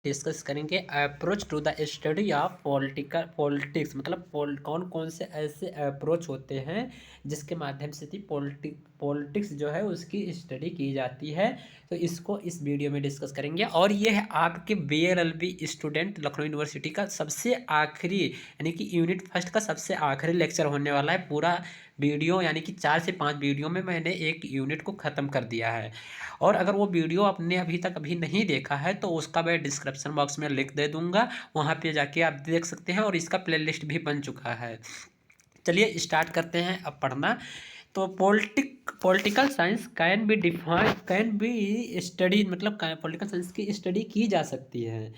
Discuss करेंगे approach to the study of politics मतलब कौन कौन से ऐसे अप्रोच होते हैं जिसके माध्यम से थी पॉलिटिक्स जो है उसकी स्टडी की जाती है। तो इसको इस वीडियो में डिस्कस करेंगे और ये है आपके बीएलएलबी स्टूडेंट लखनऊ यूनिवर्सिटी का सबसे आखिरी यानी कि यूनिट फर्स्ट का सबसे आखिरी लेक्चर होने वाला है। पूरा वीडियो यानी कि 4 से 5 वीडियो में मैंने एक यूनिट को ख़त्म कर दिया है। और अगर वो वीडियो आपने अभी नहीं देखा है तो उसका मैं डिस्क्रिप्शन बॉक्स में लिंक दे दूंगा, वहाँ पे जाके आप देख सकते हैं और इसका प्लेलिस्ट भी बन चुका है। चलिए स्टार्ट करते हैं अब पढ़ना। तो political science can be study मतलब पॉलिटिकल साइंस की स्टडी की जा सकती है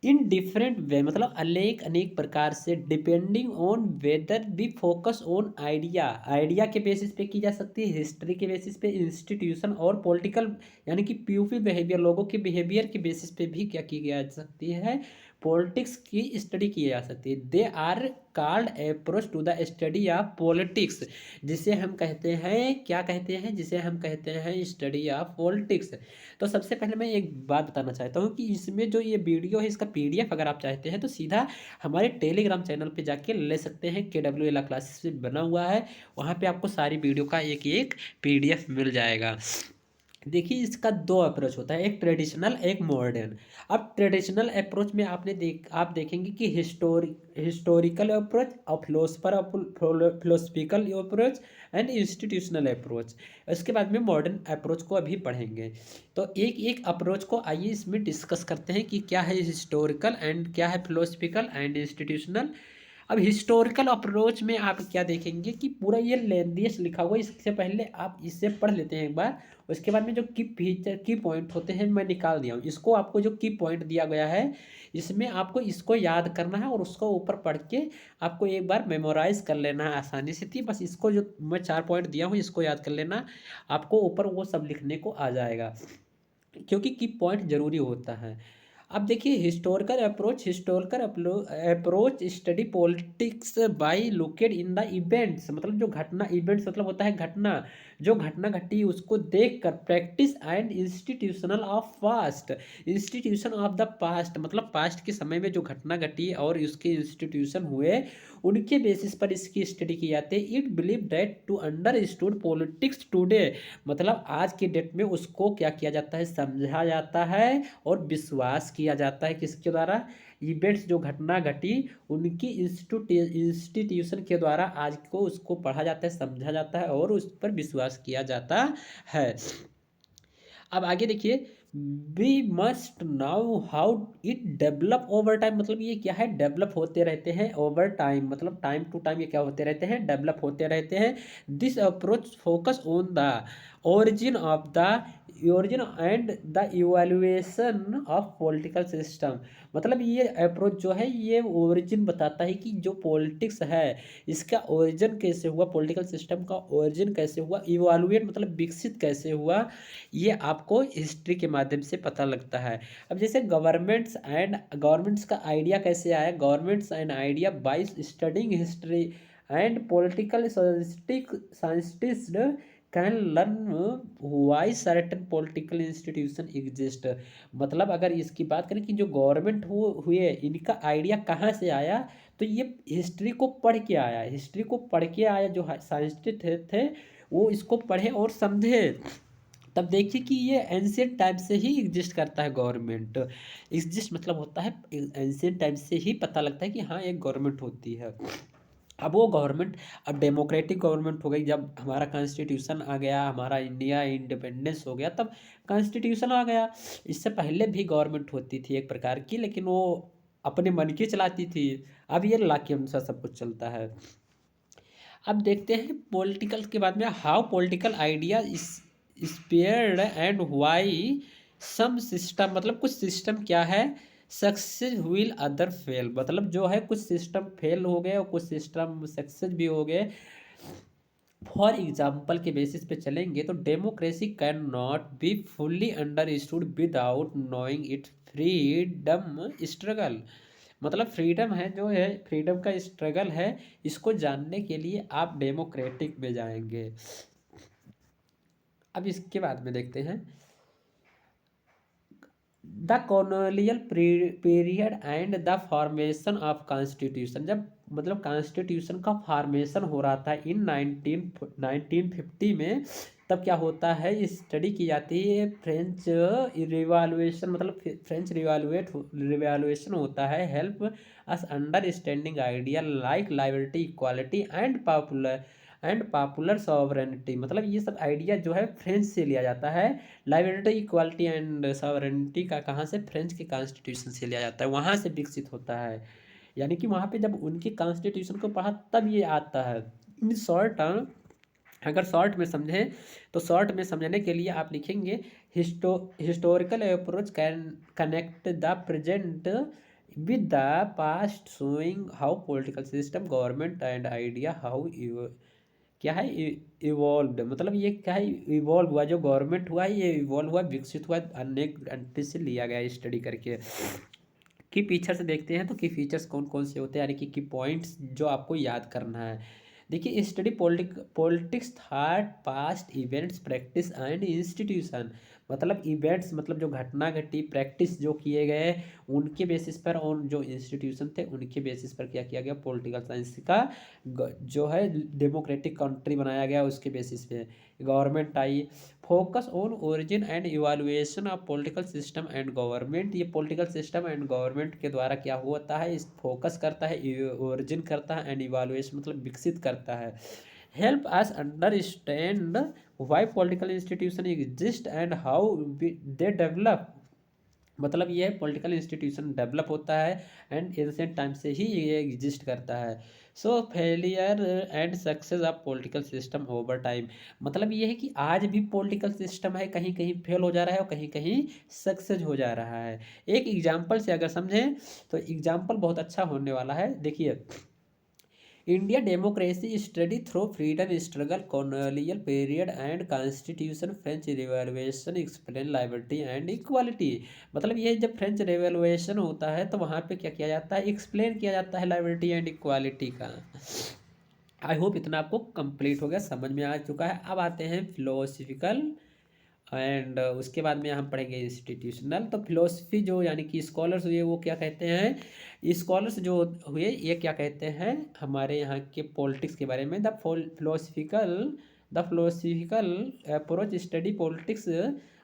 इन डिफरेंट वे मतलब अनेक अनेक प्रकार से depending on whether B focus on idea के बेसिस पे की जा सकती है, हिस्ट्री के बेसिस पे, इंस्टीट्यूशन और पॉलिटिकल यानी कि पीपल बिहेवियर लोगों के बिहेवियर के बेसिस पे भी क्या की जा सकती है, पॉलिटिक्स की स्टडी की जा सकती है। They are called approach to the study of politics, जिसे हम कहते हैं क्या कहते हैं, जिसे हम कहते हैं स्टडी ऑफ पॉलिटिक्स। तो सबसे पहले मैं एक बात बताना चाहता हूँ कि इसमें जो ये वीडियो है इसका पीडीएफ अगर आप चाहते हैं तो सीधा हमारे टेलीग्राम चैनल पे जाके ले सकते हैं। KWL क्लासेस से बना हुआ है, वहाँ पे आपको सारी वीडियो का एक एक पीडीएफ मिल जाएगा। देखिए इसका दो अप्रोच होता है, एक ट्रेडिशनल एक मॉडर्न। अब ट्रेडिशनल अप्रोच में आप देखेंगे कि हिस्टोरिकल अप्रोच और philosophical approach and institutional approach. इसके बाद में मॉडर्न अप्रोच को अभी पढ़ेंगे। तो एक एक अप्रोच को आइए इसमें डिस्कस करते हैं कि क्या है हिस्टोरिकल एंड क्या है फिलोसफिकल एंड इंस्टीट्यूशनल। अब हिस्टोरिकल अप्रोच में आप क्या देखेंगे कि पूरा ये लेंदियस लिखा हुआ है, इससे पहले आप इसे पढ़ लेते हैं एक बार। उसके बाद में जो की पॉइंट होते हैं मैं निकाल दिया हूँ, इसको आपको जो की पॉइंट दिया गया है इसमें आपको इसको याद करना है और उसको ऊपर पढ़ के आपको एक बार मेमोराइज कर लेना है आसानी से थी। बस इसको जो मैं 4 पॉइंट दिया हूँ इसको याद कर लेना, आपको ऊपर वो सब लिखने को आ जाएगा क्योंकि की पॉइंट जरूरी होता है। अब देखिए historical approach study politics by looked in the events मतलब जो घटना, इवेंट्स मतलब होता है घटना, जो घटना घटी उसको देखकर, practice and institutional of past, institution of the past मतलब पास्ट के समय में जो घटना घटी और उसके इंस्टीट्यूशन हुए उनके बेसिस पर इसकी स्टडी की जाती है। It believe that to understood politics today मतलब आज के डेट में उसको क्या किया जाता है, समझा जाता है और विश्वास किया जाता है किसके द्वारा, इवेंट्स जो घटना घटी उनकी इंस्टीट्यूशन के द्वारा आज को उसको पढ़ा जाता है, समझा जाता है और उस पर विश्वास किया जाता है। अब आगे देखिए, we must now how it develop over time मतलब ये क्या है, डेवलप होते रहते हैं ओवर टाइम मतलब टाइम टू टाइम ये क्या होते रहते हैं, डेवलप होते रहते हैं। This approach focus on the origin and the evaluation of political system मतलब ये अप्रोच जो है ये ओरिजिन बताता है कि जो पॉलिटिक्स है इसका ओरिजिन कैसे हुआ, पॉलिटिकल सिस्टम का ओरिजिन कैसे हुआ, इवालुएट मतलब विकसित कैसे हुआ, ये आपको हिस्ट्री के माध्यम से पता लगता है। अब जैसे गवर्नमेंट्स का आइडिया कैसे आया, governments and idea by studying history and political scientist can learn why certain political institution exist. मतलब अगर इसकी बात करें कि जो गवर्नमेंट हुए इनका आइडिया कहाँ से आया, तो ये हिस्ट्री को पढ़ के आया, हिस्ट्री को पढ़ के आया। जो साइंटिस्ट थे वो इसको पढ़े और समझे, तब देखिए कि ये एंशियंट टाइम से ही एग्जिस्ट करता है गवर्नमेंट। एग्जिस्ट मतलब होता है एंशियंट टाइम से ही पता लगता है कि हाँ एक गवर्नमेंट होती है। अब वो गवर्नमेंट, अब डेमोक्रेटिक गवर्नमेंट हो गई, जब हमारा कॉन्स्टिट्यूशन आ गया, हमारा इंडिया इंडिपेंडेंस हो गया तब कॉन्स्टिट्यूशन आ गया। इससे पहले भी गवर्नमेंट होती थी एक प्रकार की, लेकिन वो अपने मन की चलाती थी। अब ये ला के अनुसार सब कुछ चलता है। अब देखते हैं पॉलिटिकल के बाद में how political idea spread and why some system मतलब कुछ सिस्टम क्या है, सक्सेस व्हिल अदर फेल मतलब जो है कुछ सिस्टम फेल हो गए और कुछ सिस्टम सक्सेस भी हो गए। फॉर एग्जाम्पल के बेसिस पे चलेंगे तो democracy can not be fully understood without knowing it freedom struggle मतलब फ्रीडम है जो है, फ्रीडम का स्ट्रगल है, इसको जानने के लिए आप डेमोक्रेटिक में जाएंगे। अब इसके बाद में देखते हैं the colonial period and the formation of constitution, जब मतलब कॉन्स्टिट्यूशन का फॉर्मेशन हो रहा था इन 1950 में, तब क्या होता है, स्टडी की जाती है फ्रेंच रिवॉल्यूशन, मतलब फ्रेंच रिवॉल्यूशन होता है, help us understanding idea like liberty equality and popular sovereignty, मतलब ये सब आइडिया जो है फ्रेंच से लिया जाता है। लाइबर्टी इक्वालिटी एंड सॉवरेनिटी का कहाँ से, फ्रेंच के कॉन्स्टिट्यूशन से लिया जाता है, वहाँ से विकसित होता है। यानी कि वहाँ पे जब उनके कॉन्स्टिट्यूशन को पढ़ा तब ये आता है। इन शॉर्ट, अगर शॉर्ट में समझें तो शॉर्ट में समझने के लिए आप लिखेंगे historical approach can connect the present with the past, showing how political system government and idea how क्या है इवॉल्व, मतलब ये क्या है, इवॉल्व हुआ, जो गवर्नमेंट हुआ है ये इवॉल्व हुआ, विकसित हुआ, अनेक एंटिटी से लिया गया स्टडी करके। की फीचर्स देखते हैं तो की फीचर्स कौन कौन से होते हैं, यानी कि की पॉइंट्स जो आपको याद करना है। देखिए, study politics thought past events practice and institution, मतलब इवेंट्स मतलब जो घटना घटी, प्रैक्टिस जो किए गए उनके बेसिस पर, और जो इंस्टीट्यूशन थे उनके बेसिस पर क्या किया गया, पॉलिटिकल साइंस का जो है डेमोक्रेटिक कंट्री बनाया गया, उसके बेसिस पे government I. Focus on origin and evaluation of political system and government, ये पॉलिटिकल सिस्टम एंड गवर्नमेंट के द्वारा क्या होता है, इस फोकस करता है, ओरिजिन करता है, एंड इवालुएशन मतलब विकसित करता है। Help us understand why political institution exist and how they develop, मतलब ये पॉलिटिकल इंस्टीट्यूशन डेवलप होता है एंड एंशिएंट टाइम से ही ये एग्जिस्ट करता है। सो failure and success of political system over time, मतलब ये है कि आज भी पॉलिटिकल सिस्टम है, कहीं कहीं फेल हो जा रहा है और कहीं कहीं सक्सेस हो जा रहा है। एक एग्जाम्पल से अगर समझें तो एग्जाम्पल बहुत अच्छा होने वाला है। देखिए, India democracy study through freedom struggle colonial period and constitution French revolution explain liberty and equality, मतलब ये जब फ्रेंच रिवॉल्यूशन होता है तो वहाँ पे क्या किया जाता है, एक्सप्लेन किया जाता है लिबर्टी एंड इक्वालिटी का। आई होप इतना आपको कंप्लीट हो गया, समझ में आ चुका है। अब आते हैं फिलोसफिकल एंड उसके बाद में हम पढ़ेंगे इंस्टीट्यूशनल। तो फिलोसफी जो यानी कि स्कॉलर्स हुए वो क्या कहते हैं, स्कॉलर्स जो हुए ये क्या कहते हैं हमारे यहाँ के पॉलिटिक्स के बारे में, the philosophical approach study politics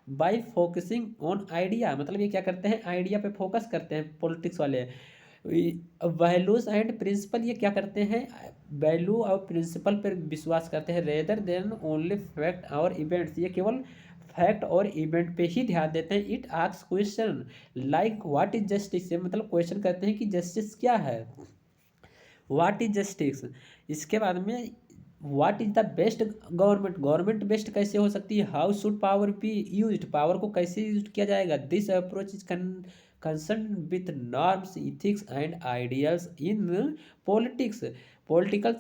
bye focusing on idea, मतलब ये क्या करते हैं, आइडिया पे फोकस करते हैं पॉलिटिक्स वाले। वैल्यूज एंड प्रिंसिपल, ये क्या करते हैं, वैल्यू और प्रिंसिपल पर विश्वास करते हैं, रेदर देन ओनली फैक्ट और इवेंट्स, ये केवल फैक्ट और इवेंट पे ही ध्यान देते हैं। It asks question like what is justice, मतलब क्वेश्चन करते हैं कि जस्टिस क्या है, व्हाट इज जस्टिस। इसके बाद में what is the best government, government best कैसे हो सकती है, how should power be used, power को कैसे यूज किया जाएगा, this approach is concern with norms ethics and ideals in politics. Political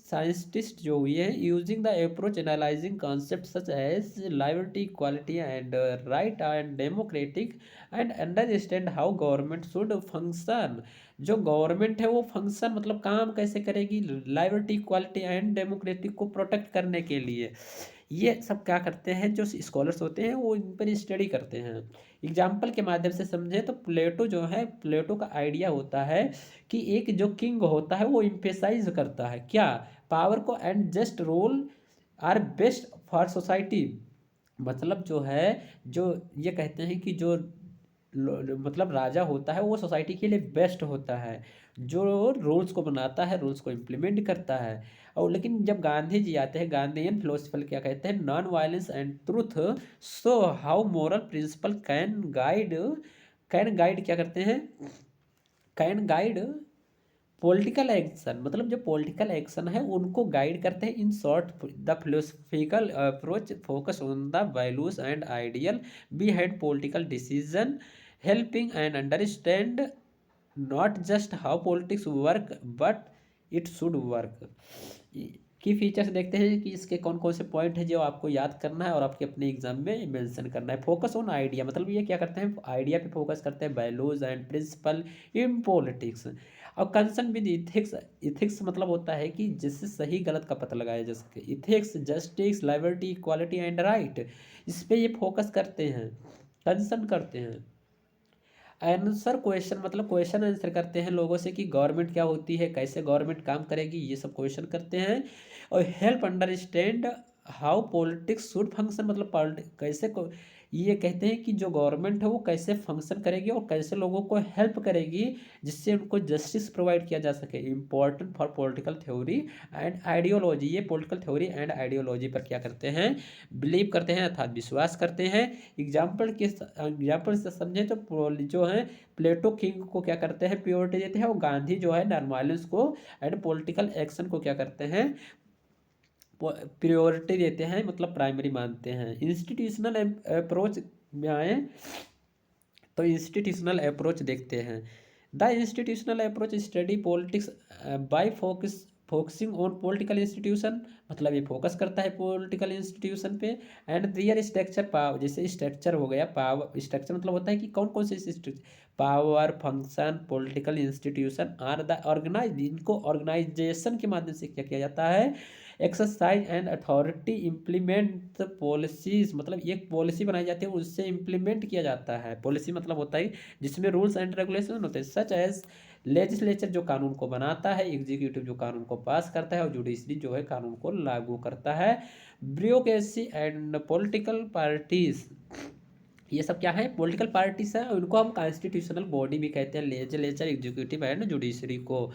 scientist जो हुए हैं using the approach analysing concept such as liberty equality and right and democratic and understand how government should function, जो government है वो function मतलब काम कैसे करेगी लिबर्टी इक्वालिटी एंड डेमोक्रेटिक को प्रोटेक्ट करने के लिए। ये सब क्या करते हैं जो स्कॉलर्स होते हैं वो इन पर स्टडी करते हैं। एग्जाम्पल के माध्यम से समझें तो प्लेटो जो है, प्लेटो का आइडिया होता है कि एक जो किंग होता है वो इम्फेसाइज करता है क्या, पावर को, and just rule are best for society, मतलब जो है, जो ये कहते हैं कि जो मतलब राजा होता है वो सोसाइटी के लिए बेस्ट होता है, जो रूल्स को बनाता है, रूल्स को इम्प्लीमेंट करता है। और लेकिन जब गांधी जी आते हैं, गांधीयन फिलोसफर क्या कहते हैं, non violence and truth, so how moral principle can guide क्या करते हैं, कैन गाइड पॉलिटिकल एक्शन, मतलब जो पॉलिटिकल एक्शन है उनको गाइड करते हैं। In short the philosophical approach focus on the values and ideal behind political decision, helping and understand not just how politics work but it should work. की features देखते हैं कि इसके कौन कौन से पॉइंट है जो आपको याद करना है और आपके अपने एग्जाम में मेंशन करना है। फोकस ऑन आइडिया, मतलब ये क्या करते हैं, आइडिया पे फोकस करते हैं, values and principle in politics. और कंसर्न विद इथिक्स, इथिक्स मतलब होता है कि जिससे सही गलत का पता लगाया जा सके, ethics justice liberty equality and right, इस पे ये फोकस करते हैं, कंसर्न करते हैं। आंसर क्वेश्चन मतलब क्वेश्चन आंसर करते हैं लोगों से कि गवर्नमेंट क्या होती है, कैसे गवर्नमेंट काम करेगी, ये सब क्वेश्चन करते हैं। और help understand how politics should function, मतलब कैसे को ये कहते हैं कि जो गवर्नमेंट है वो कैसे फंक्शन करेगी और कैसे लोगों को हेल्प करेगी जिससे उनको जस्टिस प्रोवाइड किया जा सके। Important for political theory and ideology, ये पॉलिटिकल थ्योरी एंड आइडियोलॉजी पर क्या करते हैं, बिलीव करते हैं अर्थात विश्वास करते हैं। एग्जाम्पल से समझे तो जो है प्लेटो किंग को क्या करते हैं, प्योरिटी देते हैं, और गांधी जो है नॉन वायलेंस को एंड पॉलिटिकल एक्शन को क्या करते हैं, प्रियोरिटी देते हैं, मतलब प्राइमरी मानते हैं। इंस्टीट्यूशनल अप्रोच में आए तो इंस्टीट्यूशनल अप्रोच देखते हैं। The institutional approach study politics bye focusing on political institution, मतलब ये फोकस करता है पॉलिटिकल इंस्टीट्यूशन पे। एंड दियर स्ट्रक्चर पावर, जैसे स्ट्रक्चर हो गया, पावर स्ट्रक्चर मतलब होता है कि कौन कौन से power function political institution are the organise, इनको ऑर्गेनाइजेशन के माध्यम से क्या किया जाता है, exercise and authority implement policies, मतलब एक पॉलिसी बनाई जाती है उससे इम्प्लीमेंट किया जाता है। पॉलिसी मतलब होता है जिसमें रूल्स एंड रेगुलेशन होते हैं, सच एज लेजिस्लेचर जो कानून को बनाता है, एग्जीक्यूटिव जो कानून को पास करता है, और जुडिशरी जो है कानून को लागू करता है। ब्यूरोक्रेसी एंड पॉलिटिकल पार्टीज, ये सब क्या है, पॉलिटिकल पार्टीज है, उनको हम कॉन्स्टिट्यूशनल बॉडी भी कहते हैं, लेजिस्लेचर एग्जीक्यूटिव एंड जुडिशरी को।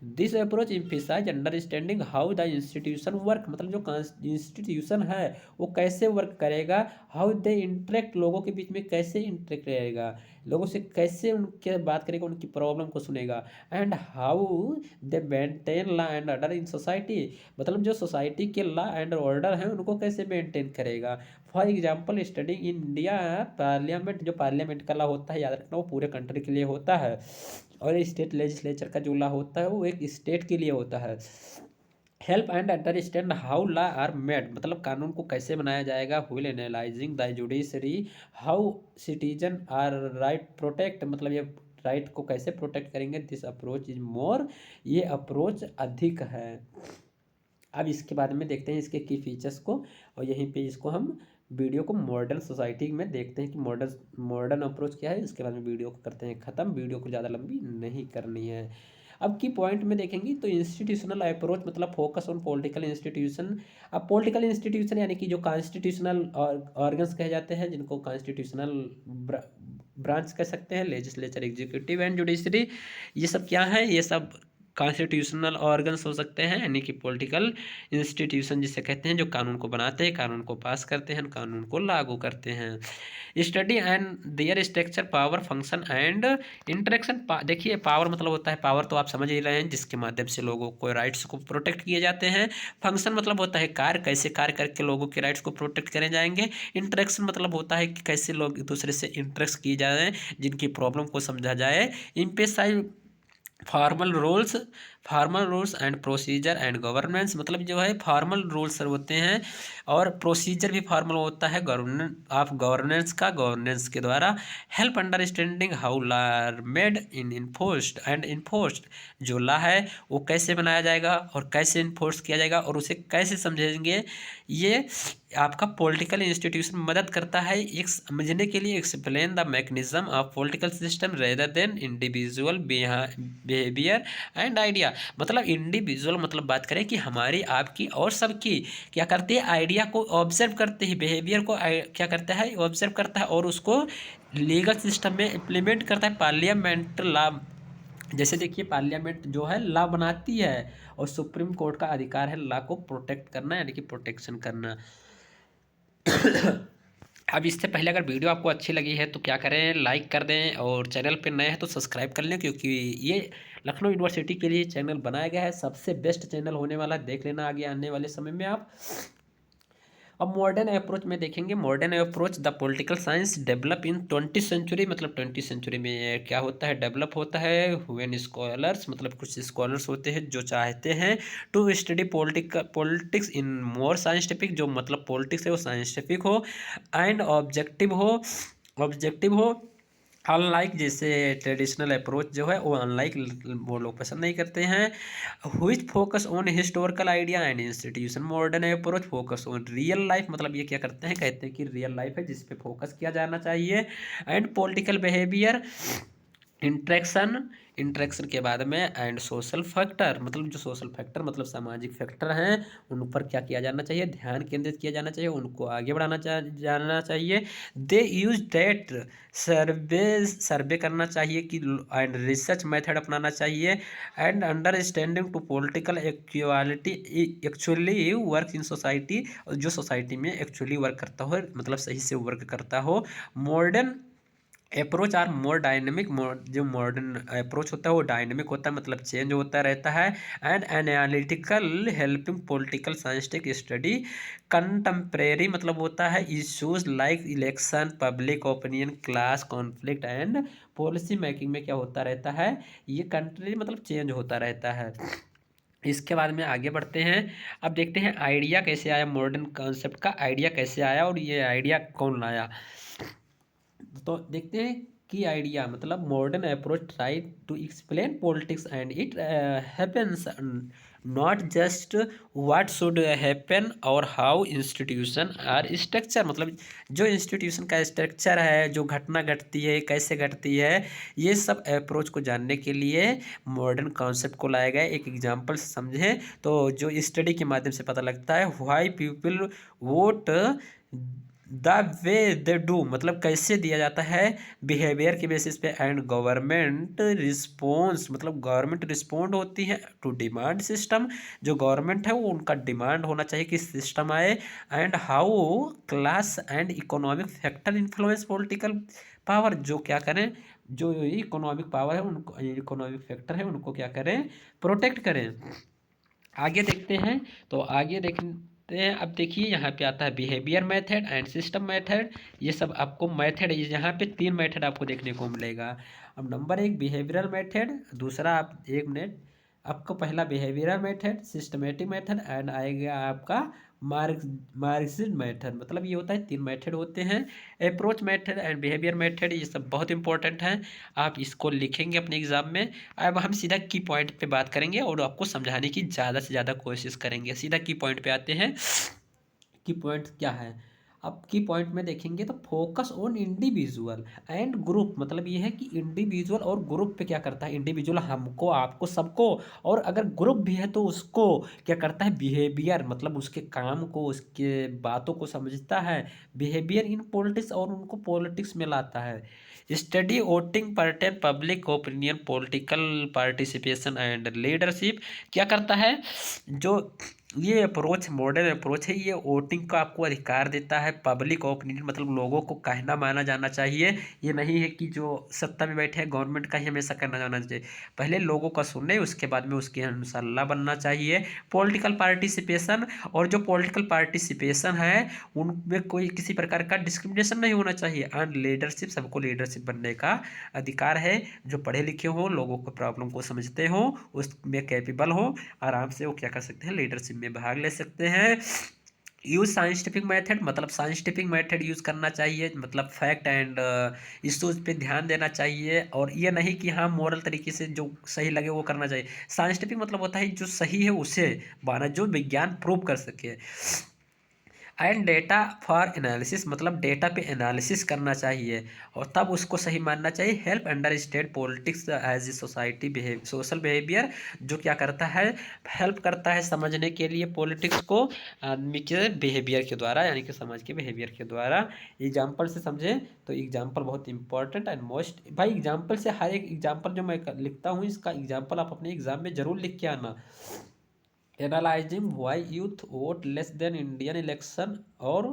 This approach emphasise understanding how the institution work, मतलब जो इंस्टीट्यूशन है वो कैसे वर्क करेगा, हाउ दे इंटरेक्ट, लोगों के बीच में कैसे इंटरेक्ट रहेगा, लोगों से कैसे उनके बात करेगा, उनकी प्रॉब्लम को सुनेगा। And how they maintain law and order in society, मतलब जो सोसाइटी के लॉ एंड ऑर्डर हैं उनको कैसे मेंटेन करेगा। For example study in India parliament, जो पार्लियामेंट का लॉ होता है याद रखना वो पूरे कंट्री के लिए होता है, और स्टेट लेजिस्लेचर का जो लॉ होता है वो एक स्टेट के लिए होता है। Help and understand how law are made, मतलब कानून को कैसे बनाया जाएगा। While analysing the judiciary how citizen are right protect, मतलब ये राइट को कैसे प्रोटेक्ट करेंगे। दिस अप्रोच इज मोर, ये अप्रोच अधिक है। अब इसके बारे में देखते हैं इसके की फीचर्स को, और यहीं पे इसको हम वीडियो को मॉडर्न सोसाइटी में देखते हैं कि मॉडर्न अप्रोच क्या है। इसके बाद में वीडियो को करते हैं ख़त्म, वीडियो को ज़्यादा लंबी नहीं करनी है। अब की पॉइंट में देखेंगे तो इंस्टीट्यूशनल अप्रोच मतलब फोकस ऑन पॉलिटिकल इंस्टीट्यूशन। अब पॉलिटिकल इंस्टीट्यूशन यानी कि जो कॉन्स्टिट्यूशनल ऑर्गन्स कहे जाते हैं, जिनको कॉन्स्टिट्यूशनल ब्रांच कह सकते हैं, लेजिस्लेचर एग्जीक्यूटिव एंड जुडिशरी, ये सब क्या है, ये सब कॉन्स्टिट्यूशनल ऑर्गन्स हो सकते हैं, यानी कि पॉलिटिकल इंस्टीट्यूशन जिसे कहते हैं, जो कानून को बनाते हैं, कानून को पास करते हैं, कानून को लागू करते हैं। Study and there structure power function and interaction. देखिए पावर मतलब होता है, पावर तो आप समझ ही रहे हैं, जिसके माध्यम से लोगों को राइट्स को प्रोटेक्ट किए जाते हैं। फंक्शन मतलब होता है कार्य, कैसे कार्य करके लोगों के राइट्स को प्रोटेक्ट करे जाएंगे। इंटरेक्शन मतलब होता है कि कैसे लोग एक दूसरे से इंटरेक्ट किए जाए, जिनकी प्रॉब्लम को समझा जाए। Emphasise formal rules and procedure and governance, मतलब जो है फॉर्मल रूल्स होते हैं और प्रोसीजर भी फॉर्मल होता है गवर्नेंस के द्वारा। Help understanding how law are made in enforced, जो लॉ है वो कैसे बनाया जाएगा और कैसे इन्फोर्स किया जाएगा और उसे कैसे समझेंगे, ये आपका पॉलिटिकल इंस्टीट्यूशन मदद करता है एक समझने के लिए। Explain the mechanism of political system rather than individual behaviour and idea, मतलब इंडिविजुअल मतलब बात करें कि हमारी आपकी और सबकी क्या करती है, आइडिया को ऑब्जर्व करते ही, बिहेवियर को क्या करता है, ऑब्जर्व करता है और उसको लीगल सिस्टम में इम्प्लीमेंट करता है। पार्लियामेंट लॉ, जैसे देखिए पार्लियामेंट जो है लॉ बनाती है और सुप्रीम कोर्ट का अधिकार है लॉ को प्रोटेक्ट करना, यानी कि प्रोटेक्शन करना। अब इससे पहले अगर वीडियो आपको अच्छी लगी है तो क्या करें, लाइक कर दें, और चैनल पे नए हैं तो सब्सक्राइब कर लें, क्योंकि ये लखनऊ यूनिवर्सिटी के लिए चैनल बनाया गया है, सबसे बेस्ट चैनल होने वाला है, देख लेना आगे आने वाले समय में आप। अब मॉडर्न अप्रोच में देखेंगे, modern approach the political science develop in 20वीं सेंचुरी, मतलब 20वीं सेंचुरी में क्या होता है, डेवलप होता है। व्हेन स्कॉलर्स, मतलब कुछ स्कॉलर्स होते हैं जो चाहते हैं to study politics in more scientific, जो मतलब पॉलिटिक्स है वो साइंटिफिक हो एंड ऑब्जेक्टिव हो। अनलाइक जैसे ट्रेडिशनल अप्रोच जो है वो अनलाइक वो लोग पसंद नहीं करते हैं। Which focus on historical idea and institution, modern approach focus on real life, मतलब ये क्या करते हैं, कहते हैं कि रियल लाइफ है जिस पे फोकस किया जाना चाहिए। And political behaviour interaction, interaction के बाद में एंड सोशल फैक्टर, मतलब जो सोशल फैक्टर मतलब सामाजिक फैक्टर हैं उन पर क्या किया जाना चाहिए, ध्यान केंद्रित किया जाना चाहिए, उनको आगे बढ़ाना जाना चाहिए। दे यूज डेट, सर्वे करना चाहिए कि एंड रिसर्च मेथड अपनाना चाहिए and understanding to political equality actually work in society, जो सोसाइटी में एक्चुअली वर्क करता हो, मतलब सही से वर्क करता हो। Modern approach are more dynamic, जो मॉडर्न अप्रोच होता है वो डायनेमिक होता है, मतलब चेंज होता रहता है। And analytical helping political scientific study contemporary, मतलब होता है issues like election, public opinion, class conflict and policy making में क्या होता रहता है, ये कंट्री मतलब चेंज होता रहता है। इसके बाद में आगे बढ़ते हैं। अब देखते हैं आइडिया कैसे आया, मॉडर्न कॉन्सेप्ट का आइडिया कैसे आया और ये आइडिया कौन लाया। तो देखते हैं की आइडिया, मतलब modern approach try to explain politics and it happens, not just what should happen और हाउ इंस्टीट्यूशन आर स्ट्रक्चर, मतलब जो इंस्टीट्यूशन का स्ट्रक्चर है, जो घटना घटती है कैसे घटती है, ये सब अप्रोच को जानने के लिए मॉडर्न कॉन्सेप्ट को लाया गया। एक एग्जांपल से समझें तो जो स्टडी के माध्यम से पता लगता है, why people vote the way they do, मतलब कैसे दिया जाता है बिहेवियर के बेसिस पे, एंड गवर्नमेंट रिस्पॉन्स, मतलब गवर्नमेंट रिस्पॉन्ड होती है टू डिमांड सिस्टम, जो गवर्नमेंट है वो उनका डिमांड होना चाहिए कि सिस्टम आए। And how class and economic factor influence political power, जो क्या करें, जो इकोनॉमिक पावर है उनको, इकोनॉमिक फैक्टर है उनको क्या करें, प्रोटेक्ट करें। आगे देखते हैं। तो आगे देखते हैं, अब देखिए यहाँ पे आता है behaviour method and system method, ये सब आपको मेथड, यहाँ पे 3 मेथड आपको देखने को मिलेगा। अब नंबर 1 बिहेवियरल मेथड, दूसरा आप 1 मिनट, आपको पहला behavioural method, systematic method and आएगा आपका मार्क्सिस्ट मेथड, मतलब ये होता है 3 मेथड होते हैं। Approach method and behaviour method ये सब बहुत इंपॉर्टेंट है, आप इसको लिखेंगे अपने एग्जाम में। अब हम सीधा की पॉइंट पे बात करेंगे और आपको समझाने की ज़्यादा से ज़्यादा कोशिश करेंगे। सीधा की पॉइंट पे आते हैं। की पॉइंट क्या है, अब की पॉइंट में देखेंगे तो focus on individual and group, मतलब ये है कि इंडिविजुअल और ग्रुप पे क्या करता है, इंडिविजुअल हमको आपको सबको, और अगर ग्रुप भी है तो उसको क्या करता है, बिहेवियर, मतलब उसके काम को उसके बातों को समझता है, बिहेवियर इन पॉलिटिक्स, और उनको पॉलिटिक्स में लाता है। Study voting pattern, public opinion, political participation and leadership, क्या करता है, जो ये अप्रोच मॉडर्न अप्रोच है, ये वोटिंग का आपको अधिकार देता है, पब्लिक ओपिनियन मतलब लोगों को कहना माना जाना चाहिए, ये नहीं है कि जो सत्ता में बैठे हैं गवर्नमेंट का ही हमेशा कहना जाना चाहिए, पहले लोगों का सुनने उसके बाद में उसके अनुसार अल्लाह बनना चाहिए। पॉलिटिकल पार्टिसिपेशन, और जो पॉलिटिकल पार्टिसिपेशन है उनमें कोई किसी प्रकार का डिस्क्रिमिनेशन नहीं होना चाहिए। एंड लीडरशिप, सबको लीडरशिप बनने का अधिकार है, जो पढ़े लिखे हो, लोगों को प्रॉब्लम को समझते हो, उसमें कैपेबल हो, आराम से वो क्या कर सकते हैं, लीडरशिप में भाग ले सकते हैं। यूज साइंटिफिक मेथड, मतलब साइंटिफिक मेथड यूज करना चाहिए, मतलब फैक्ट एंड इश्यूज पे ध्यान देना चाहिए, और ये नहीं कि हाँ मॉरल तरीके से जो सही लगे वो करना चाहिए। साइंटिफिक मतलब होता है जो सही है उसे माना, जो विज्ञान प्रूव कर सके। एंड डेटा फॉर एनालिसिस, मतलब डेटा पे एनालिसिस करना चाहिए और तब उसको सही मानना चाहिए। Help understand politics as a society social behaviour, जो क्या करता है, हेल्प करता है समझने के लिए पॉलिटिक्स को आदमी के बिहेवियर के द्वारा, यानी कि समाज के बिहेवियर के द्वारा। एग्जाम्पल से समझें तो एग्जाम्पल बहुत इंपॉर्टेंट एंड मोस्ट, भाई एग्जाम्पल से, हर एक एग्जाम्पल जो मैं लिखता हूँ इसका एग्जाम्पल आप अपने एग्जाम में जरूर लिख के आना। Analysing why youth vote less than Indian election, और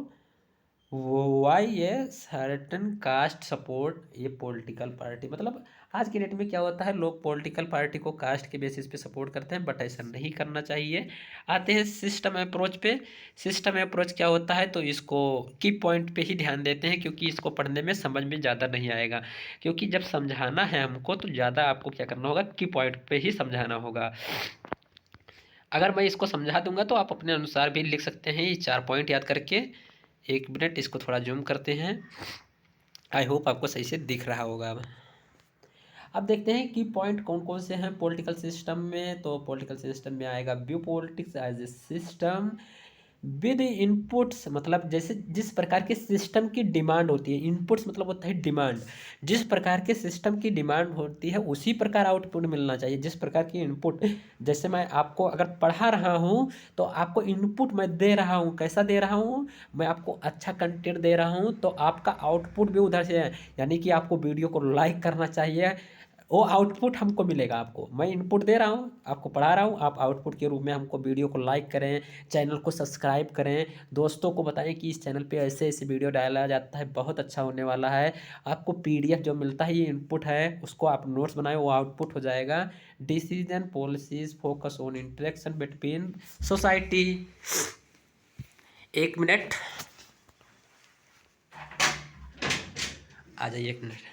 why a certain caste support ये पॉलिटिकल पार्टी, मतलब आज की डेट में क्या होता है, लोग पॉलिटिकल पार्टी को कास्ट के बेसिस पे सपोर्ट करते हैं, बट ऐसा नहीं करना चाहिए। आते हैं सिस्टम अप्रोच पे। सिस्टम अप्रोच क्या होता है, तो इसको की पॉइंट पे ही ध्यान देते हैं, क्योंकि इसको पढ़ने में समझ में ज़्यादा नहीं आएगा, क्योंकि जब समझाना है हमको तो ज़्यादा आपको क्या करना होगा, की पॉइंट पे ही समझाना होगा। अगर मैं इसको समझा दूंगा तो आप अपने अनुसार भी लिख सकते हैं ये 4 पॉइंट याद करके। 1 मिनट इसको थोड़ा जूम करते हैं, आई होप आपको सही से दिख रहा होगा। अब देखते हैं कि पॉइंट कौन कौन से हैं पॉलिटिकल सिस्टम में। तो पॉलिटिकल सिस्टम में आएगा view politics as a system, with inputs मतलब जैसे जिस प्रकार के सिस्टम की डिमांड होती है, इनपुट्स मतलब होता है डिमांड, जिस प्रकार के सिस्टम की डिमांड होती है उसी प्रकार आउटपुट मिलना चाहिए। जिस प्रकार की इनपुट, जैसे मैं आपको अगर पढ़ा रहा हूँ तो आपको इनपुट मैं दे रहा हूँ, कैसा दे रहा हूँ, मैं आपको अच्छा कंटेंट दे रहा हूँ, तो आपका आउटपुट भी उधर से है, यानी कि आपको वीडियो को लाइक करना चाहिए, वो आउटपुट हमको मिलेगा। आपको मैं इनपुट दे रहा हूँ, आपको पढ़ा रहा हूँ, आप आउटपुट के रूप में हमको वीडियो को लाइक करें, चैनल को सब्सक्राइब करें, दोस्तों को बताएं कि इस चैनल पे ऐसे ऐसे वीडियो डाला जाता है, बहुत अच्छा होने वाला है। आपको पीडीएफ जो मिलता है ये इनपुट है, उसको आप नोट्स बनाए, वो आउटपुट हो जाएगा। Decision policies focus on interaction between society. एक मिनट, आ जाइए, एक मिनट।